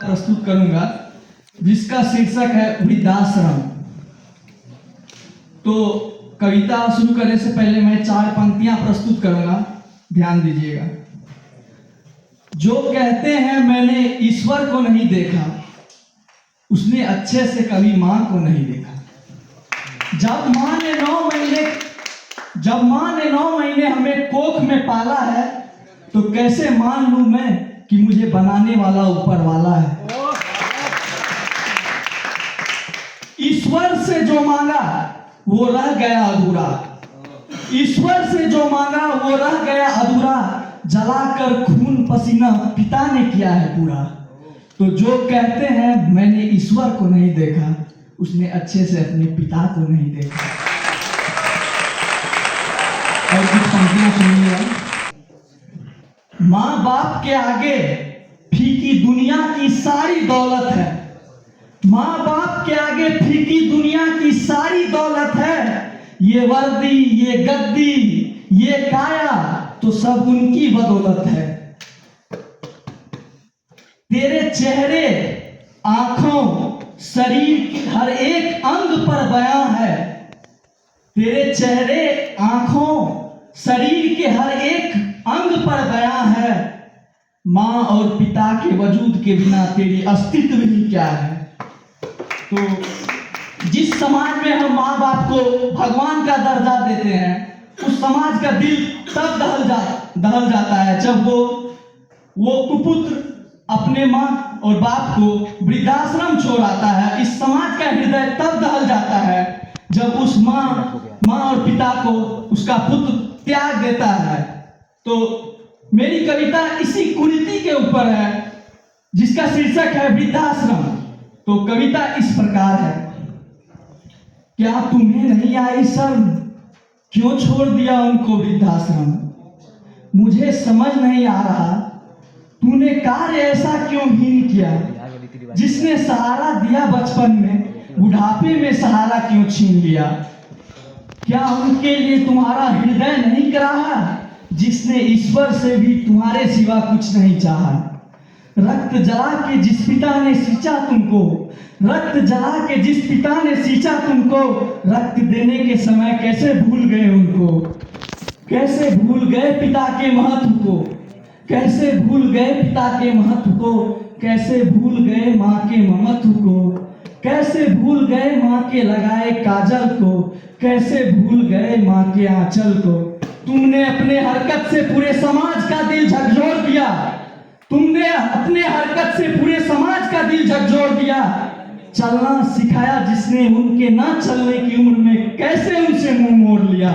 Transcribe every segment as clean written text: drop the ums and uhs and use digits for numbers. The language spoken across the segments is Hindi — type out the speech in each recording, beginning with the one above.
प्रस्तुत करूंगा जिसका शीर्षक है वृद्धाश्रम। तो कविता शुरू करने से पहले मैं 4 पंक्तियां प्रस्तुत करूंगा, ध्यान दीजिएगा। जो कहते हैं मैंने ईश्वर को नहीं देखा, उसने अच्छे से कभी मां को नहीं देखा। जब मां ने 9 महीने हमें कोख में पाला है, तो कैसे मान लूं मैं कि मुझे बनाने वाला ऊपर वाला है। ईश्वर से जो मांगा वो रह गया अधूरा, ईश्वर से जो मांगा वो रह गया अधूरा। जलाकर खून पसीना पिता ने किया है पूरा। तो जो कहते हैं मैंने ईश्वर को नहीं देखा, उसने अच्छे से अपने पिता को नहीं देखा। और कुछ पंक्तियां सुनिएगा। माँ बाप के आगे फीकी दुनिया की सारी दौलत है, माँ बाप के आगे फीकी दुनिया की सारी दौलत है। ये वर्दी, ये गद्दी, ये काया तो सब उनकी बदौलत है। तेरे चेहरे, आंखों, शरीर के हर एक अंग पर बयां है। तेरे चेहरे, आंखों, शरीर के हर एक अंग पर बयां है। मां और पिता के वजूद के बिना तेरी अस्तित्व ही क्या है। तो जिस समाज में हम माँ बाप को भगवान का दर्जा देते हैं, उस समाज का दिल तब दहल जाता है जब वो कुपुत्र अपने माँ और बाप को वृद्धाश्रम छोड़ आता है। इस समाज का हृदय तब दहल जाता है जब उस माँ और पिता को उसका पुत्र त्याग देता है। तो मेरी कविता इसी कुरीति के ऊपर है जिसका शीर्षक है वृद्धाश्रम। तो कविता इस प्रकार है। क्या तुम्हें नहीं आई शर्म, क्यों छोड़ दिया उनको वृद्धाश्रम। मुझे समझ नहीं आ रहा तूने कार्य ऐसा क्यों हीन किया। जिसने सहारा दिया बचपन में, बुढ़ापे में सहारा क्यों छीन लिया। क्या उनके लिए तुम्हारा हृदय नहीं कराहा, जिसने ईश्वर से भी तुम्हारे सिवा कुछ नहीं चाहा। रक्त जला के जिस पिता ने सींचा तुमको, रक्त जला के जिस पिता ने सींचा तुमको, रक्त देने के समय कैसे भूल गए उनको। कैसे भूल गए पिता के महत्व को, कैसे भूल गए पिता के महत्व को। कैसे भूल गए माँ के ममत्व को, कैसे भूल गए माँ के लगाए काजल को। कैसे भूल गए माँ के आंचल को। तुमने अपने हरकत से पूरे समाज का दिल झकझोर दिया, तुमने अपने हरकत से पूरे समाज का दिल झकझोर दिया। चलना सिखाया जिसने उनके ना चलने की उम्र में, कैसे उनसे मुंह मोड़ लिया,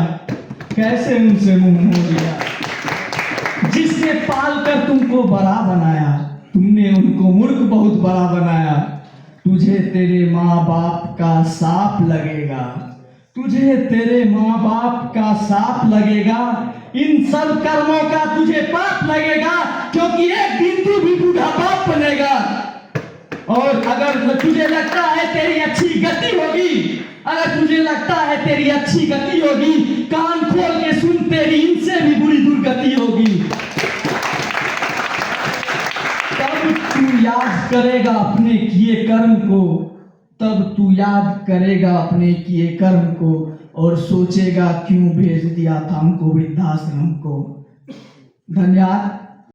कैसे उनसे मुंह मोड़ लिया। जिसने पाल कर तुमको बड़ा बनाया, तुमने उनको मूर्ख बहुत बड़ा बनाया। तुझे तेरे माँ बाप का साफ लगेगा, तुझे तेरे माँ बाप का साफ लगेगा। इन सब कर्मों का तुझे पाप लगेगा, क्योंकि एक दिन तू भी बूढ़ा बाप बनेगा। और अगर तुझे लगता है तेरी अच्छी गति होगी, अगर तुझे लगता है तेरी अच्छी गति होगी, कान खोल के सुन, तेरी इनसे भी बुरी दुर्गति होगी। तब तू याद करेगा अपने किए कर्म को, तब तू याद करेगा अपने किए कर्म को, और सोचेगा क्यों भेज दिया था हमको वृद्धाश्रम को। धन्यवाद।